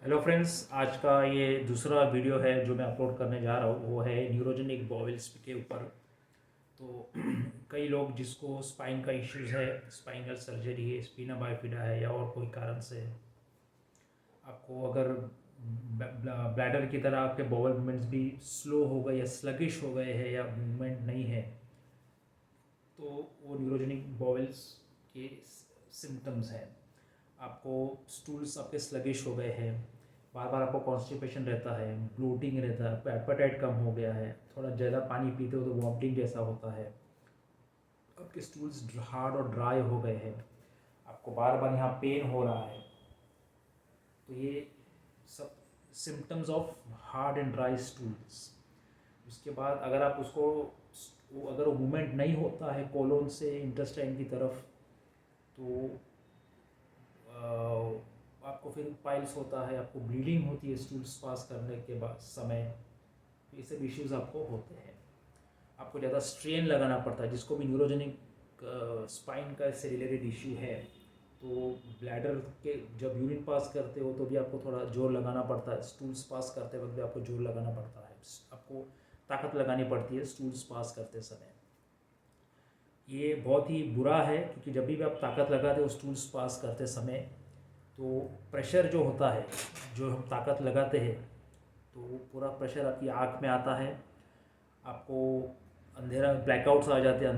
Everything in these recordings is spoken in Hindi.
हेलो फ्रेंड्स, आज का ये दूसरा वीडियो है जो मैं अपलोड करने जा रहा हूँ। वो है न्यूरोजेनिक बॉवल्स के ऊपर। तो कई लोग जिसको स्पाइन का इश्यूज है, स्पाइनल सर्जरी है, स्पिना बाइफिडा है या और कोई कारण से आपको अगर ब्लैडर की तरह आपके बॉवल मूवमेंट्स भी स्लो हो गए या स्लगिश हो गए हैं या मूवमेंट नहीं है, तो वो न्यूरोजेनिक बॉवल्स के सिम्टम्स हैं। आपको स्टूल्स आपके स्लगिश हो गए हैं, बार बार आपको कॉन्स्टिपेशन रहता है, ब्लोटिंग रहता है, आपका एपेटाइट कम हो गया है, थोड़ा ज़्यादा पानी पीते हो तो वॉमिटिंग जैसा होता है, आपके स्टूल्स हार्ड और ड्राई हो गए हैं, आपको बार बार यहाँ पेन हो रहा है, तो ये सब symptoms of hard and dry stools. उसके बाद अगर आप उसको अगर वो मूवमेंट नहीं होता है कोलोन से इंटेस्टाइन की तरफ, तो आपको फिर पाइल्स होता है, आपको ब्लीडिंग होती है स्टूल्स पास करने के बाद समय। ये सब इश्यूज आपको होते हैं। आपको ज़्यादा स्ट्रेन लगाना पड़ता है, जिसको भी न्यूरोजेनिक स्पाइन का इससे रिलेटेड इश्यू है। तो ब्लैडर के जब यूरिन पास करते हो तो भी आपको थोड़ा जोर लगाना पड़ता है, स्टूल्स पास करते वक्त भी आपको जोर लगाना पड़ता है, आपको ताकत लगानी पड़ती है स्टूल्स पास करते समय। ये बहुत ही बुरा है, क्योंकि जब भी आप ताकत लगाते हो स्टूल्स पास करते समय, तो प्रेशर जो होता है, जो हम ताकत लगाते हैं, तो वो पूरा प्रेशर आपकी आँख में आता है, आपको अंधेरा ब्लैकआउट्स आ जाते हैं,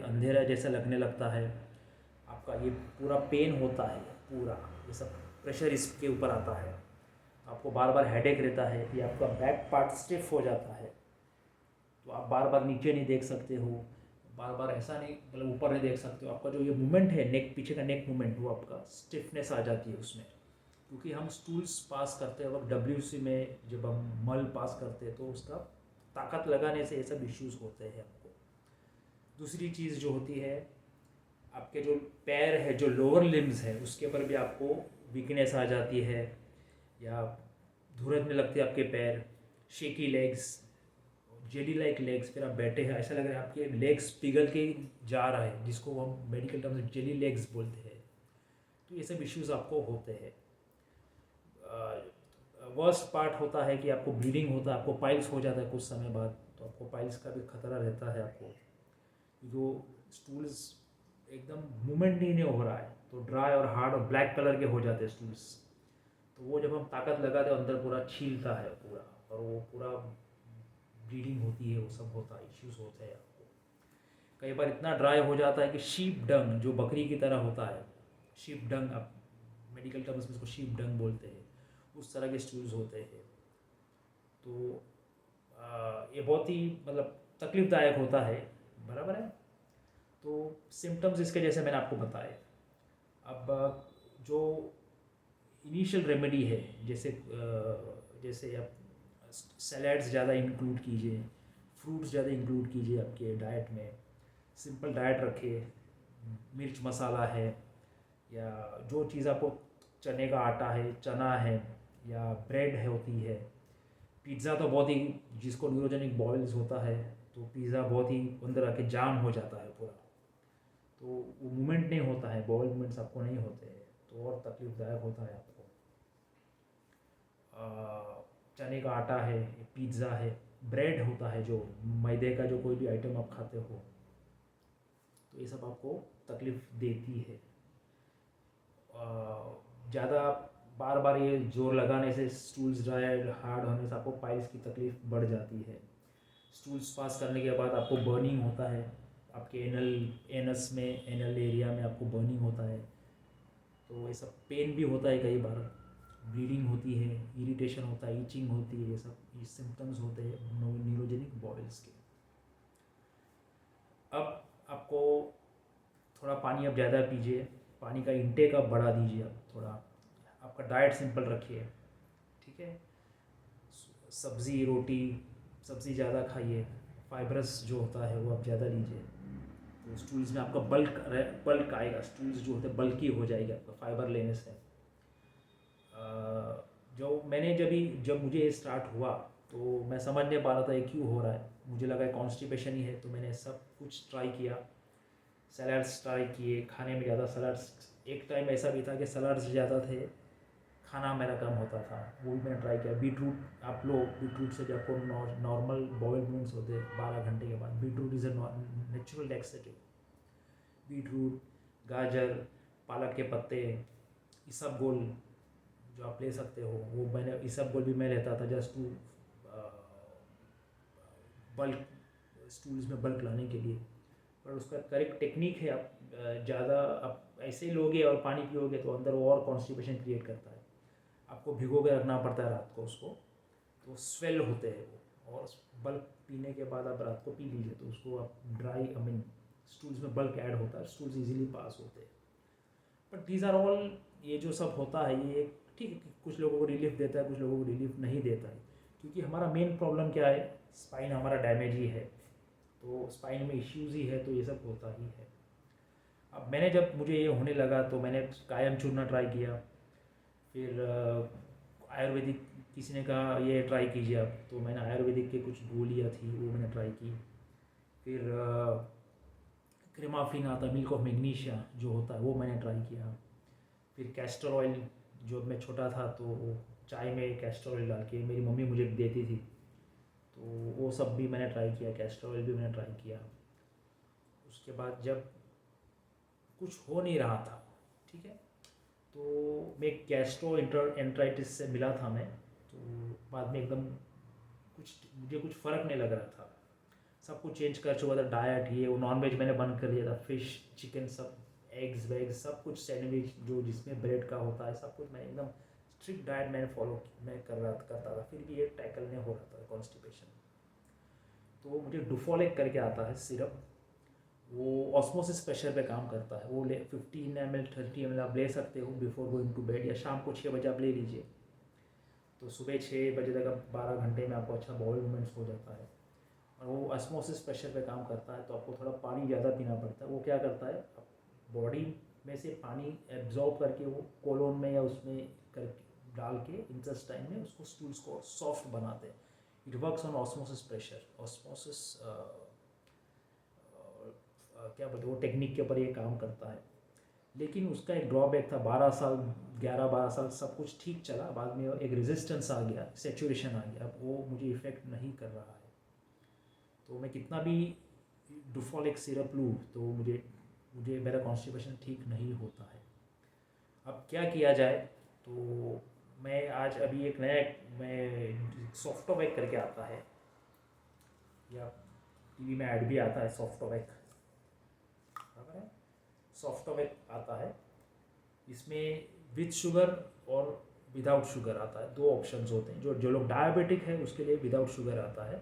अंधेरा जैसा लगने लगता है, आपका ये पूरा पेन होता है, पूरा ये सब प्रेशर इसके ऊपर आता है, आपको बार बार हेडेक रहता है, ये आपका बैक पार्ट स्टिफ हो जाता है, तो आप बार बार नीचे नहीं देख सकते हो, बार बार ऐसा नहीं मतलब ऊपर नहीं देख सकते हो, आपका जो ये मूवमेंट है नेक, पीछे का नेक मूवमेंट, वो आपका स्टिफनेस आ जाती है उसमें। क्योंकि हम स्टूल्स पास करते वक्त डब्ल्यूसी में जब हम मल पास करते हैं तो उसका ताकत लगाने से ये सब इश्यूज होते हैं आपको। दूसरी चीज़ जो होती है, आपके जो पैर है, जो लोअर लिम्स है, उसके ऊपर भी आपको वीकनेस आ जाती है, या धुरंधने लगते हैं आपके पैर, shaky legs, jelly like legs. फिर आप बैठे हैं, ऐसा लग रहा है आपके लेग्स पिघल के जा रहा है, जिसको हम मेडिकल टर्म में जेली लेग्स बोलते हैं। तो ये सब इश्यूज आपको होते हैं। वर्स्ट पार्ट होता है कि आपको ब्लीडिंग होता है, आपको पाइल्स हो जाता है कुछ समय बाद, तो आपको पाइल्स का भी खतरा रहता है आपको। जो स्टूल्स एकदम मूवमेंट नहीं हो रहा है, तो ड्राई और हार्ड और ब्लैक कलर के हो जाते हैं स्टूल्स, तो वो जब हम ताकत लगाते हैं अंदर पूरा छीलता है पूरा, और वो पूरा ब्लीडिंग होती है, वो सब होता है, इश्यूज होते हैं आपको। कई बार इतना ड्राई हो जाता है कि शीप डंग, जो बकरी की तरह होता है, शीप डंग, आप मेडिकल टर्म्स में इसको शीप डंग बोलते हैं, उस तरह के स्टूल्स होते हैं। तो ये बहुत ही मतलब तकलीफ़दायक होता है, बराबर है। तो सिम्टम्स इसके जैसे मैंने आपको बताए। अब जो इनिशियल रेमेडी है, जैसे आप सैलड्स ज़्यादा इंक्लूड कीजिए, फ्रूट्स ज़्यादा इंक्लूड कीजिए आपके डाइट में, सिंपल डाइट रखिए, मिर्च मसाला है, या जो चीज़ आपको, चने का आटा है, चना है, या ब्रेड है होती है। पिज़्ज़ा तो बहुत ही, जिसको न्यूरोजेनिक बॉयल्स होता है, तो पिज़्ज़ा बहुत ही अंदर आके जाम हो जाता है पूरा, तो वो मूवमेंट नहीं होता है, बॉयल मूवमेंट्स आपको नहीं होते हैं, तो और तकलीफदायक होता है आपको। चने का आटा है, पिज़्ज़ा है, ब्रेड होता है, जो मैदे का जो कोई भी आइटम आप खाते हो, तो ये सब आपको तकलीफ़ देती है। ज़्यादा बार बार ये जोर लगाने से, स्टूल्स ड्राई हार्ड होने से आपको पाइल्स की तकलीफ़ बढ़ जाती है। स्टूल्स पास करने के बाद आपको बर्निंग होता है, आपके एनस में, एनल एरिया में आपको बर्निंग होता है, तो ये सब पेन भी होता है, कई बार ब्लीडिंग होती है, इरिटेशन होता है, ईचिंग होती है, ये सब ये सिम्टम्स होते हैं न्यूरोजेनिक बॉयल्स के। अब आपको थोड़ा पानी अब ज़्यादा पीजिए, पानी का इंटेक आप बढ़ा दीजिए, अब थोड़ा आपका डाइट सिंपल रखिए, ठीक है। सब्ज़ी रोटी, सब्ज़ी ज़्यादा खाइए, फाइब्रस जो होता है वो आप ज़्यादा लीजिए, तो स्टूल्स में आपका बल्क आएगा, स्टूल्स जो होते हैं बल्की हो जाएगी आपका फाइबर लेने से। जो मैंने जब मुझे ये स्टार्ट हुआ, तो मैं समझ नहीं पा रहा था ये क्यों हो रहा है, मुझे लगा कॉन्स्टिपेशन ही है, तो मैंने सब कुछ ट्राई किया, सलाड्स ट्राई किए, खाने में ज़्यादा सलाड्स, एक टाइम ऐसा भी था कि सलाड्स ज़्यादा थे खाना मेरा कम होता था, वो भी मैंने ट्राई किया। बीटरूट आप लो, बीटरूट से जब आपको नॉर्मल बॉयल मूवमेंट्स होते हैं 12 घंटे के बाद, beetroot is a natural laxative. Beetroot, गाजर, पालक के पत्ते, इसबगोल जो आप ले सकते हो, वो मैंने इसबगोल भी मैं लेता था जस्ट टू बल्क स्टूल्स में बल्क लाने के लिए। पर उसका करेक्ट टेक्निक है, आप ज़्यादा आप ऐसे ही लोगे और पानी पियोगे तो अंदर वो और कॉन्स्टिपेशन क्रिएट करता है। आपको भिगो के रखना पड़ता है रात को उसको, तो स्वेल होते हैं वो, और बल्क पीने के बाद आप रात को पी लीजिए तो उसको आप ड्राई स्टूल्स में बल्क ऐड होता है, स्टूल्स इजीली पास होते हैं। बट दीज आर ऑल, ये जो सब होता है ये ठीक है, कुछ लोगों को रिलीफ देता है, कुछ लोगों को रिलीफ नहीं देता है, क्योंकि हमारा मेन प्रॉब्लम क्या है, स्पाइन हमारा डैमेज ही है, तो स्पाइन में इश्यूज़ ही है, तो ये सब होता ही है। अब मैंने जब मुझे ये होने लगा तो मैंने कायम चूरना ट्राई किया, फिर आयुर्वेदिक किसी ने कहा ये ट्राई कीजिए आप, तो मैंने आयुर्वेदिक के कुछ गोलियाँ थी वो मैंने ट्राई की। फिर क्रेमाफिन आता, मिल्क ऑफ मैग्नीशिया जो होता है वो मैंने ट्राई किया। फिर कैस्टर ऑयल, जो मैं छोटा था तो चाय में कैस्टर ऑयल डाल के मेरी मम्मी मुझे देती थी, तो वो सब भी मैंने ट्राई किया, कैस्टर ऑयल भी मैंने ट्राई किया। उसके बाद जब कुछ हो नहीं रहा था, ठीक है, तो मैं गैस्ट्रो एंट्राइटिस से मिला था मैं, तो बाद में एकदम मुझे कुछ फ़र्क नहीं लग रहा था, सब कुछ चेंज कर चुका था, डाइट ये वो, नॉन वेज मैंने बंद कर दिया था, फिश चिकन सब, एग्स वेग्स सब कुछ, सैंडविच जो जिसमें ब्रेड का होता है सब कुछ, मैं एकदम स्ट्रिक्ट डाइट मैंने फॉलो मैं करता था, फिर भी ये टैकल नहीं हो रहा था कॉन्स्टिपेशन। तो मुझे डुफोलेक करके आता है सिरप, वो ऑस्मोसिस प्रेशर पे काम करता है, वो 15 ml 30 ml आप ले सकते हो बिफोर गोइंग टू बेड, या शाम को 6 बजे आप ले लीजिए, तो सुबह 6 बजे तक आप 12 घंटे में आपको अच्छा बॉयल मूवमेंट्स हो जाता है। और वो ऑस्मोसिस प्रेशर पे काम करता है, तो आपको थोड़ा पानी ज़्यादा पीना पड़ता है। वो क्या करता है, बॉडी में से पानी एब्जॉर्ब करके वो कोलोन में या उसमें करके डाल के इंटेस्टाइन में उसको स्टूल्स को सॉफ्ट बनाते हैं। It works on osmosis pressure, osmosis क्या बोलते हैं वो टेक्निक के ऊपर ये काम करता है। लेकिन उसका एक ड्रॉबैक था, 11-12 साल सब कुछ ठीक चला, बाद में एक रेजिस्टेंस आ गया, सेचुरेशन आ गया, अब वो मुझे इफ़ेक्ट नहीं कर रहा है। तो मैं कितना भी डुफोलिक सिरप लूँ तो मुझे मेरा कॉन्स्टिपेशन ठीक नहीं होता है। अब क्या किया जाए, तो मैं आज अभी एक नया मैं सॉफ्टोवैक करके आता है, या टीवी में ऐड भी आता है सॉफ्टोवैक, सॉफ्टोवैक आता है, इसमें विद शुगर और विदाउट शुगर आता है, दो ऑप्शंस होते हैं। जो लोग डायबिटिक है उसके लिए विदाउट शुगर आता है,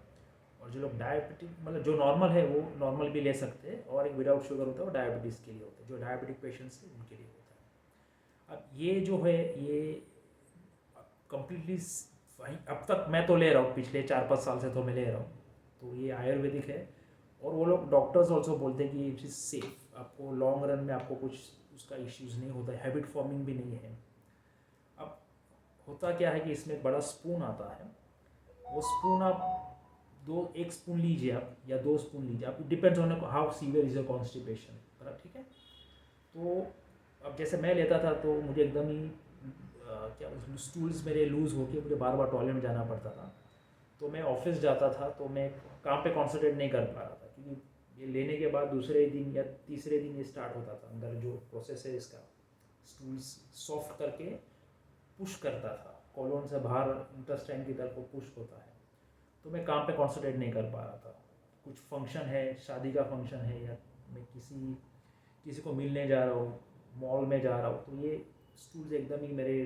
और जो लोग डायबिटिक मतलब जो नॉर्मल है वो नॉर्मल भी ले सकते हैं, और एक विदाउट शुगर होता है वो डायबिटीज़ के लिए होता है, जो डायबिटिक पेशेंट्स हैं उनके लिए होता है। अब ये जो है ये कम्प्लीटली अब तक मैं तो ले रहा हूँ, पिछले 4-5 साल से तो मैं ले रहा हूँ, तो ये आयुर्वेदिक है, और वो लोग डॉक्टर्स ऑल्सो बोलते हैं कि इट इज़ सेफ, आपको लॉन्ग रन में आपको कुछ उसका इश्यूज़ नहीं होता है, हैबिट फॉर्मिंग भी नहीं है। अब होता क्या है कि इसमें एक बड़ा स्पून आता है, वो स्पून आप एक स्पून लीजिए आप, या 2 स्पून लीजिए आप, depends on how severe is your constipation, बराबर, ठीक है। तो अब जैसे मैं लेता था तो मुझे एकदम ही क्या स्टूल्स मेरे लूज़ होके मुझे बार बार टॉयलेट में जाना पड़ता था, तो मैं ऑफिस जाता था तो मैं काम पे कॉन्सेंट्रेट नहीं कर पा रहा था, क्योंकि ये लेने के बाद दूसरे दिन या तीसरे दिन ये स्टार्ट होता था, अंदर जो प्रोसेस है इसका, स्टूल्स सॉफ्ट करके पुश करता था, कॉलोन से बाहर इंटेस्टाइन की तरफ पुश होता है, तो मैं काम पे कॉन्सेंट्रेट नहीं कर पा रहा था। कुछ फंक्शन है, शादी का फंक्शन है, या मैं किसी को मिलने जा रहा हूँ, मॉल में जा रहा हूँ, तो ये स्टूल्स एकदम ही मेरे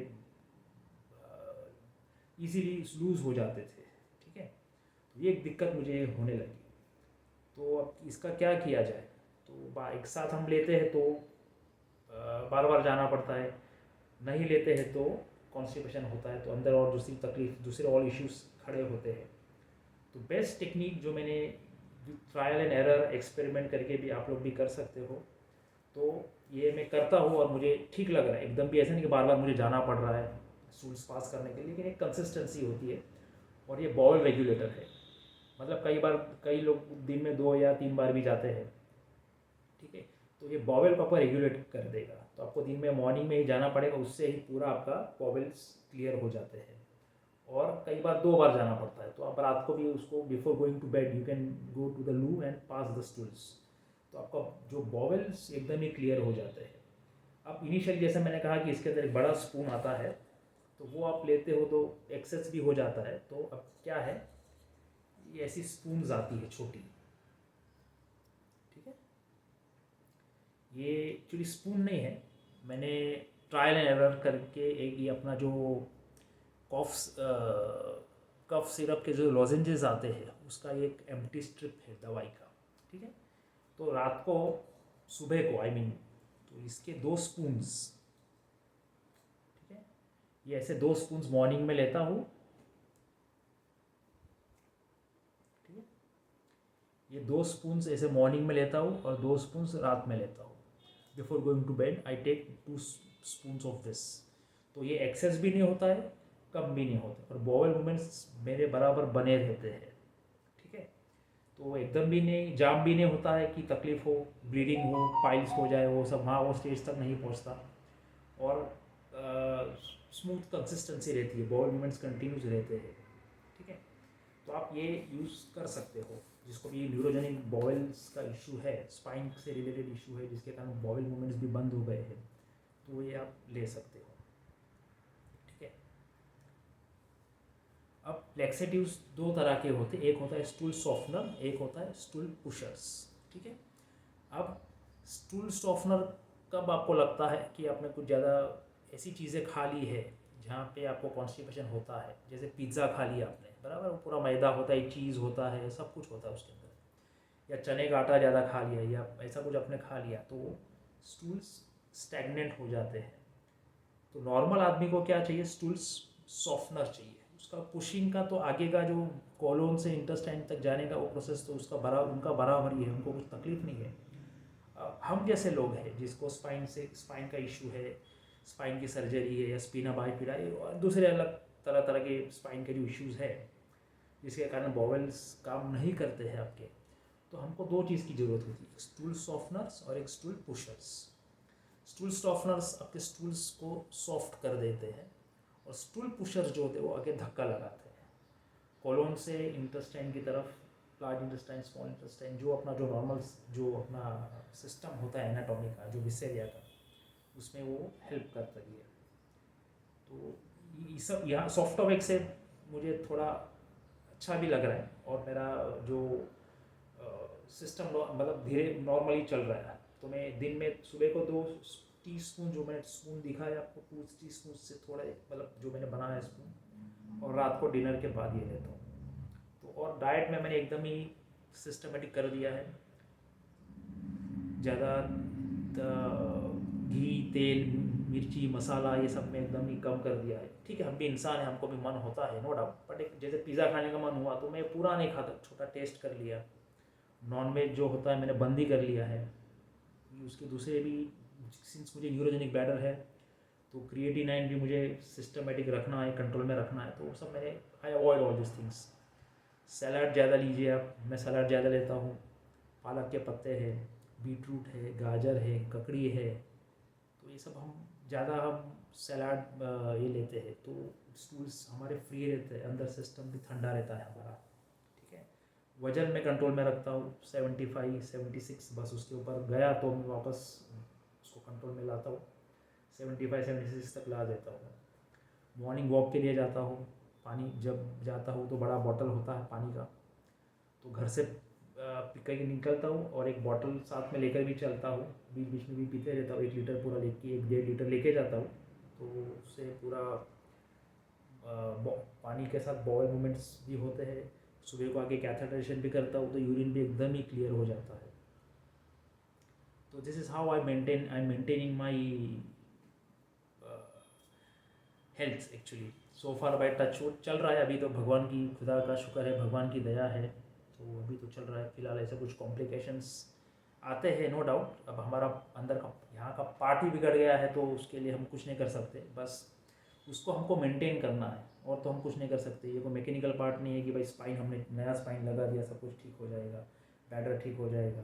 इजीली लूज़ हो जाते थे, ठीक है। तो ये एक दिक्कत मुझे होने लगी, तो अब इसका क्या किया जाए, तो एक साथ हम लेते हैं तो बार बार जाना पड़ता है, नहीं लेते हैं तो कॉन्स्टिपेशन होता है, तो अंदर और दूसरी तकलीफ, दूसरे और इश्यूज खड़े होते हैं। तो बेस्ट टेक्निक जो मैंने ट्रायल एंड एरर एक्सपेरिमेंट करके भी आप लोग भी कर सकते हो, तो ये मैं करता हूँ और मुझे ठीक लग रहा है, एकदम भी ऐसा नहीं कि बार बार मुझे जाना पड़ रहा है स्टूल्स पास करने के लिए, लेकिन एक कंसिस्टेंसी होती है, और ये बॉल रेगुलेटर है, मतलब कई लोग दिन में 2 या 3 बार भी जाते हैं, ठीक है, तो ये बॉवेल को आपको रेगुलेट कर देगा। तो तो आपको दिन में मॉर्निंग में ही जाना पड़ेगा, उससे ही पूरा आपका बॉवल्स क्लियर हो जाते हैं। और कई बार 2 बार जाना पड़ता है, तो आप रात को भी उसको before going to bed you can go to the loo and pass the stools, तो आपका जो बॉवल्स एकदम ही क्लियर हो जाते हैं। अब इनिशियली जैसे मैंने कहा कि इसके अंदर एक बड़ा स्पून आता है, तो वो आप लेते हो तो एक्सेस भी हो जाता है। तो अब क्या है, ये ऐसी स्पून्स आती है छोटी, ठीक है। ये एक्चुअली स्पून नहीं है, मैंने ट्रायल एंड एरर करके एक ये अपना जो कफ सिरप के जो लॉजेंजेस आते हैं उसका एक एम्प्टी स्ट्रिप है दवाई का, ठीक है। तो रात को सुबह को तो इसके 2 स्पून्स, ठीक है, ये ऐसे 2 स्पून्स मॉर्निंग में लेता हूँ, ठीक है। ये 2 स्पून्स ऐसे मॉर्निंग में लेता हूँ और 2 स्पून्स रात में लेता हूँ। Before going to bed I take 2 spoons of this. तो ये एक्सेस भी नहीं होता है, कम भी नहीं होता, और बॉवल मूवमेंट्स मेरे बराबर बने रहते हैं, ठीक है। तो एकदम भी नहीं, जाम भी नहीं होता है कि तकलीफ हो, ब्लीडिंग हो, पाइल्स हो जाए, वो सब वहाँ वो स्टेज तक नहीं पहुँचता। और स्मूथ कंसिस्टेंसी रहती है, बॉवल मूवमेंट्स कंटिन्यूस रहते हैं, ठीक है। तो आप ये यूज़ कर सकते हो, जिसको भी न्यूरोजेनिक बॉवल्स का इशू है, स्पाइन से रिलेटेड इशू है, जिसके कारण बॉवल मूवमेंट्स भी बंद हो गए हैं, तो ये आप ले सकते हो, ठीक है। अब लैक्सेटिव्स 2 तरह के होते हैं, एक होता है स्टूल सॉफ्टनर, एक होता है स्टूल पुशर्स, ठीक है। अब स्टूल सॉफ्टनर कब आपको लगता है कि आपने कुछ ज़्यादा ऐसी चीज़ें खा ली है जहाँ पे आपको कॉन्स्टिपेशन होता है, जैसे पिज़्ज़ा खा लिया आपने, बराबर, वो पूरा मैदा होता है, चीज़ होता है, सब कुछ होता है उसके अंदर, या चने का आटा ज़्यादा खा लिया, या ऐसा कुछ आपने खा लिया, तो स्टूल्स स्टैगनेंट हो जाते हैं। तो नॉर्मल आदमी को क्या चाहिए, स्टूल्स सॉफ्टनर चाहिए। उसका पुशिंग का तो आगे का जो कॉलोन से इंटेस्टाइन तक जाने का वो प्रोसेस तो उनका बराबर ही है, उनको कुछ तकलीफ नहीं है। हम जैसे लोग हैं जिसको स्पाइन का इशू है, स्पाइन की सर्जरी है, या स्पिना बाइफिडा और दूसरे अलग तरह तरह के स्पाइन के जो इश्यूज़ है, जिसके कारण बॉवल्स काम नहीं करते हैं आपके, तो हमको 2 चीज़ की ज़रूरत होती है, एक स्टूल सॉफ्टनर्स और एक स्टूल पुशर्स। स्टूल सॉफ्टनर्स आपके स्टूल्स को सॉफ्ट कर देते हैं, और स्टूल पुशर्स जो होते हैं वो आगे धक्का लगाते हैं कॉलोन से इंटेस्टाइन की तरफ, लार्ज इंटेस्टाइन, स्मॉल इंटेस्टाइन, जो नॉर्मल जो अपना सिस्टम होता है एनाटॉमी का, जो विसेरिया का, उसमें वो हेल्प करता है। तो ये सब यहाँ सॉफ्ट टॉपिक से मुझे थोड़ा अच्छा भी लग रहा है, और मेरा जो सिस्टम मतलब धीरे नॉर्मली चल रहा है। तो मैं दिन में सुबह को 2 टीस्पून, जो मैंने स्पून दिखाया आपको, 2 टीस्पून से थोड़ा मतलब जो मैंने बनाया है स्पून, और रात को डिनर के बाद ये लेता हूँ। तो और डाइट में मैंने एकदम ही सिस्टमेटिक कर दिया है, ज़्यादा घी, तेल, मिर्ची, मसाला ये सब मैं एकदम ही कम कर दिया है, ठीक है। हम भी इंसान हैं, हमको भी मन होता है, नो डाउट, बट एक जैसे पिज़्ज़ा खाने का मन हुआ तो मैं पूरा नहीं खाता, छोटा टेस्ट कर लिया। नॉनवेज जो होता है मैंने बंद ही कर लिया है। उसके दूसरे भी, सिंस मुझे न्यूरोजेनिक बैडर है, तो क्रिएटिनाइन भी मुझे सिस्टमेटिक रखना है, कंट्रोल में रखना है, तो वो सब मैंने I avoid all this things. Salad ज़्यादा लीजिए आप, मैं सलाद ज़्यादा लेता हूँ, पालक के पत्ते हैं, बीटरूट है, गाजर है, ककड़ी है, तो ये सब हम सलाद ये लेते हैं, तो स्टूल्स हमारे फ्री रहते हैं, अंदर सिस्टम भी ठंडा रहता है हमारा, ठीक है। वजन में कंट्रोल में रखता हूँ, 75 76, बस उसके ऊपर गया तो मैं वापस उसको कंट्रोल में लाता हूँ, 75 76 तक ला देता हूँ। मॉर्निंग वॉक के लिए जाता हूँ, पानी जब जाता हूँ तो बड़ा बॉटल होता है पानी का, तो घर से कहीं निकलता हूँ और एक बॉटल साथ में लेकर भी चलता हूँ, बीच बीच में भी पीते रहता हूँ, 1 लीटर पूरा लेके 1 1.5 लीटर लेके जाता हूँ, तो उससे पूरा पानी के साथ बॉयल मूवमेंट्स भी होते हैं। सुबह को आके कैथेटराइजेशन भी करता हूँ, तो यूरिन भी एकदम ही क्लियर हो जाता है। तो this is how I am maintaining my health actually. So far by touch wood चल रहा है अभी तो, भगवान की, खुदा का शुक्र है, भगवान की दया है, तो अभी तो चल रहा है। फिलहाल ऐसे कुछ कॉम्प्लिकेशंस आते हैं, नो डाउट। अब हमारा अंदर का यहाँ का पार्ट ही बिगड़ गया है, तो उसके लिए हम कुछ नहीं कर सकते, बस उसको हमको मेंटेन करना है, और तो हम कुछ नहीं कर सकते। ये कोई मैकेनिकल पार्ट नहीं है कि भाई स्पाइन, हमने नया स्पाइन लगा दिया सब कुछ ठीक हो जाएगा, बैडर ठीक हो जाएगा।